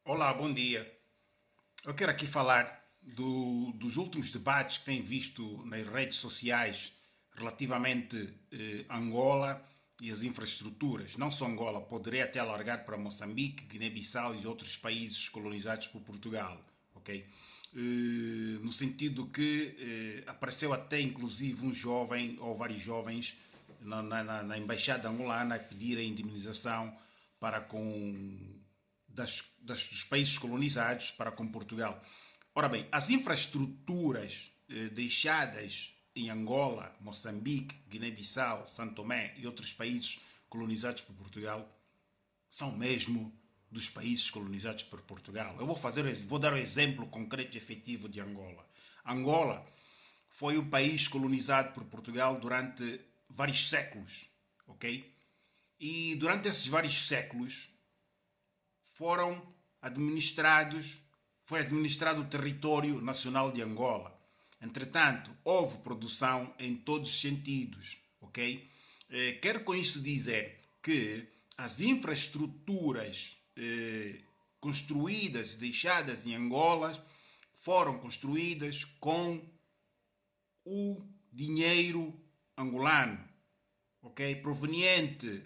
Olá, bom dia. Eu quero aqui falar dos últimos debates que tenho visto nas redes sociais relativamente Angola e as infraestruturas. Não só Angola, poderia até alargar para Moçambique, Guiné-Bissau e outros países colonizados por Portugal. Ok? No sentido que apareceu até inclusive um jovem ou vários jovens na embaixada angolana a pedir a indemnização para com dos países colonizados para com Portugal. Ora bem, as infraestruturas deixadas em Angola, Moçambique, Guiné-Bissau, São Tomé e outros países colonizados por Portugal são mesmo dos países colonizados por Portugal. Vou dar o exemplo concreto e efetivo de Angola. Angola foi um país colonizado por Portugal durante vários séculos, ok? E durante esses vários séculos foram administrados, foi administrado o território nacional de Angola. Entretanto, houve produção em todos os sentidos, ok? Quero com isso dizer que as infraestruturas construídas e deixadas em Angola foram construídas com o dinheiro angolano, ok? Proveniente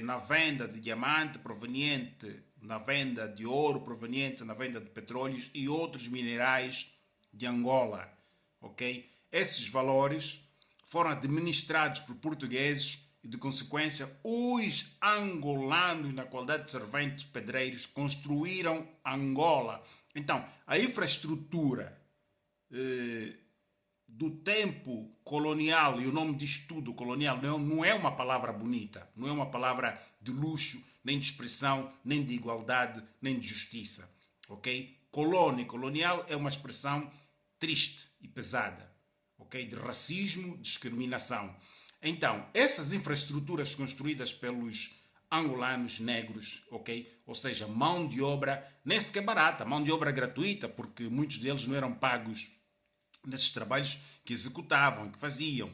na venda de diamante, proveniente na venda de ouro, proveniente na venda de petróleos e outros minerais de Angola, ok? Esses valores foram administrados por portugueses e, de consequência, os angolanos, na qualidade de serventes pedreiros, construíram Angola. Então, a infraestrutura do tempo colonial, e o nome diz tudo, colonial, não é uma palavra bonita, não é uma palavra de luxo, nem de expressão, nem de igualdade, nem de justiça, ok? Colônia e colonial é uma expressão triste e pesada, ok? De racismo, discriminação. Então, essas infraestruturas construídas pelos angolanos negros, ok? Ou seja, mão de obra nem sequer barata, mão de obra gratuita, porque muitos deles não eram pagos nesses trabalhos que executavam, que faziam.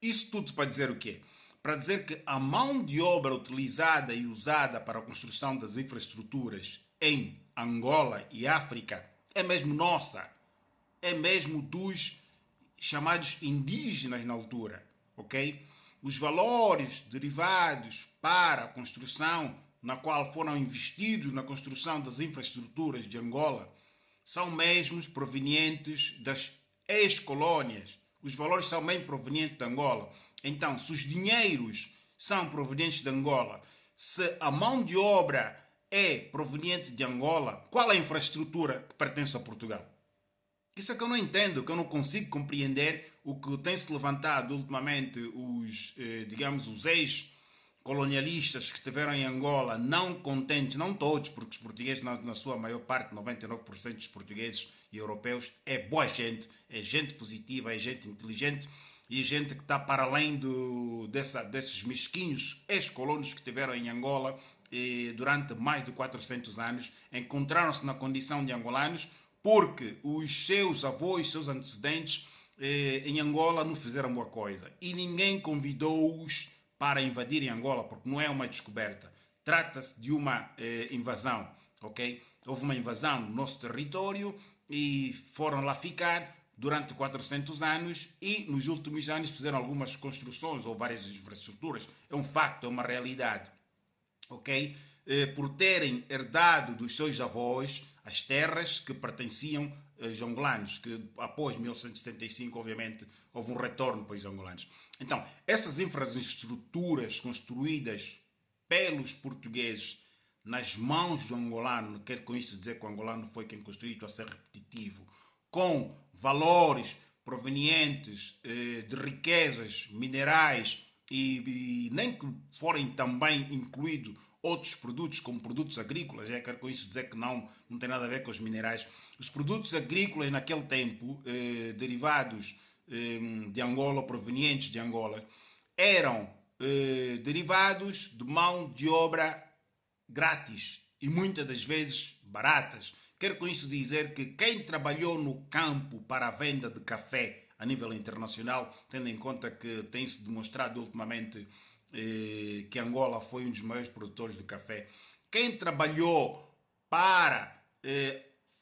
Isso tudo para dizer o quê? Para dizer que a mão de obra utilizada e usada para a construção das infraestruturas em Angola e África é mesmo nossa, é mesmo dos chamados indígenas na altura, ok? Os valores derivados para a construção, na qual foram investidos na construção das infraestruturas de Angola, são mesmos provenientes das ex-colónias. Os valores são mesmo provenientes de Angola. Então, se os dinheiros são provenientes de Angola, se a mão de obra é proveniente de Angola, qual é a infraestrutura que pertence a Portugal? Isso é que eu não entendo, que eu não consigo compreender o que tem-se levantado ultimamente digamos, os ex-colonialistas que estiveram em Angola, não contentes, não todos, porque os portugueses, na sua maior parte, 99% dos portugueses e europeus, é boa gente, é gente positiva, é gente inteligente e gente que está para além desses mesquinhos ex-colonos que estiveram em Angola durante mais de 400 anos, encontraram-se na condição de angolanos porque os seus avós, seus antecedentes em Angola não fizeram boa coisa. E ninguém convidou-os para invadirem Angola, porque não é uma descoberta. Trata-se de uma invasão, ok? Houve uma invasão no nosso território e foram lá ficar durante 400 anos e nos últimos anos fizeram algumas construções ou várias infraestruturas. É um facto, é uma realidade, ok? Por terem herdado dos seus avós as terras que pertenciam aos angolanos, que após 1975, obviamente, houve um retorno para os angolanos. Então, essas infraestruturas construídas pelos portugueses nas mãos do angolano, quero com isso dizer que o angolano foi quem construiu, a ser repetitivo, com valores provenientes de riquezas minerais e nem que forem também incluídos outros produtos, como produtos agrícolas, quero com isso dizer que não tem nada a ver com os minerais. Os produtos agrícolas naquele tempo, derivados de Angola, provenientes de Angola, eram derivados de mão de obra grátis e muitas das vezes baratas. Quero com isso dizer que quem trabalhou no campo para a venda de café a nível internacional, tendo em conta que tem-se demonstrado ultimamente que Angola foi um dos maiores produtores de café, quem trabalhou para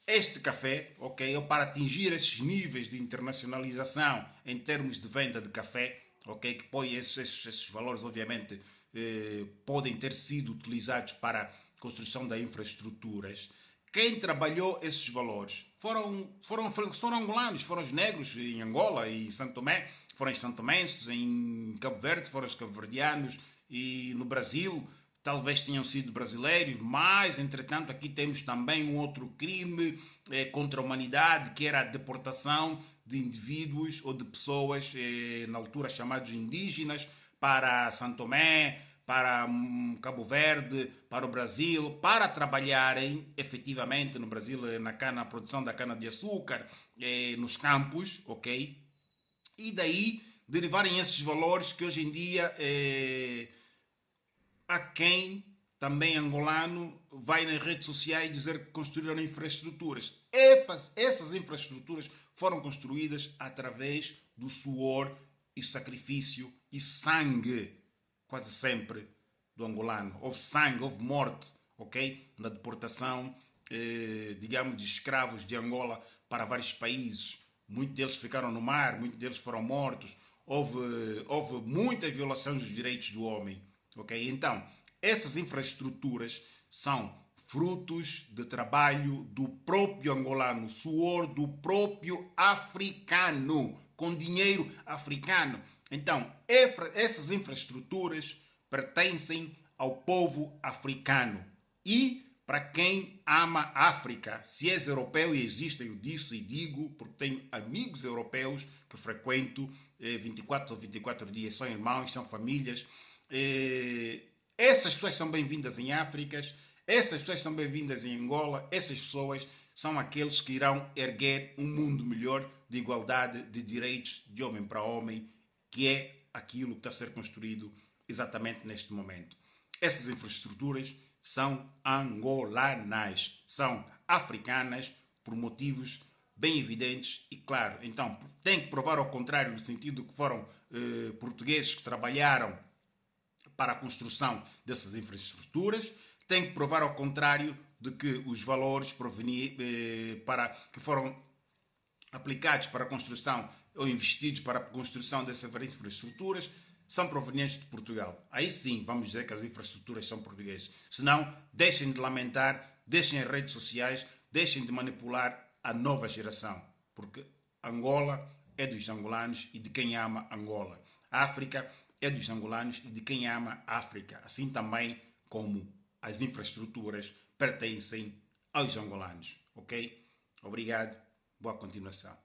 este café, ok, ou para atingir esses níveis de internacionalização em termos de venda de café, ok, que põe esses valores, obviamente, podem ter sido utilizados para a construção de infraestruturas. Quem trabalhou esses valores foram angolanos, foram os negros em Angola e em São Tomé, foram os santomenses, em Cabo Verde foram os cabo-verdianos, e no Brasil talvez tenham sido brasileiros, mas entretanto aqui temos também um outro crime contra a humanidade, que era a deportação de indivíduos ou de pessoas, na altura chamados indígenas, para São Tomé, para Cabo Verde, para o Brasil, para trabalharem efetivamente no Brasil na produção da cana-de-açúcar, nos campos, ok? E daí derivarem esses valores que hoje em dia há quem, também angolano, vai nas redes sociais dizer que construíram infraestruturas. Essas infraestruturas foram construídas através do suor e sacrifício e sangue, quase sempre, do angolano. Houve sangue, houve morte, ok? Na deportação, digamos, de escravos de Angola para vários países. Muitos deles ficaram no mar, muitos deles foram mortos. Houve muita violação dos direitos do homem. Okay? Então, essas infraestruturas são frutos de trabalho do próprio angolano, suor do próprio africano, com dinheiro africano. Então, essas infraestruturas pertencem ao povo africano. E para quem ama a África, se és europeu, e existem, eu disse e digo, porque tenho amigos europeus que frequento 24 ou 24 dias, são irmãos, são famílias. Essas pessoas são bem-vindas em África, essas pessoas são bem-vindas em Angola, essas pessoas são aqueles que irão erguer um mundo melhor de igualdade de direitos de homem para homem, que é aquilo que está a ser construído exatamente neste momento. Essas infraestruturas são angolanas, são africanas por motivos bem evidentes e claro. Então, tem que provar ao contrário, no sentido que foram portugueses que trabalharam para a construção dessas infraestruturas, tem que provar ao contrário de que os valores que foram aplicados para a construção ou investidos para a construção dessas infraestruturas são provenientes de Portugal. Aí sim, vamos dizer que as infraestruturas são portuguesas. Senão, deixem de lamentar, deixem as redes sociais, deixem de manipular a nova geração. Porque Angola é dos angolanos e de quem ama Angola. A África é dos angolanos e de quem ama a África. Assim também como as infraestruturas pertencem aos angolanos. Ok? Obrigado. Boa continuação.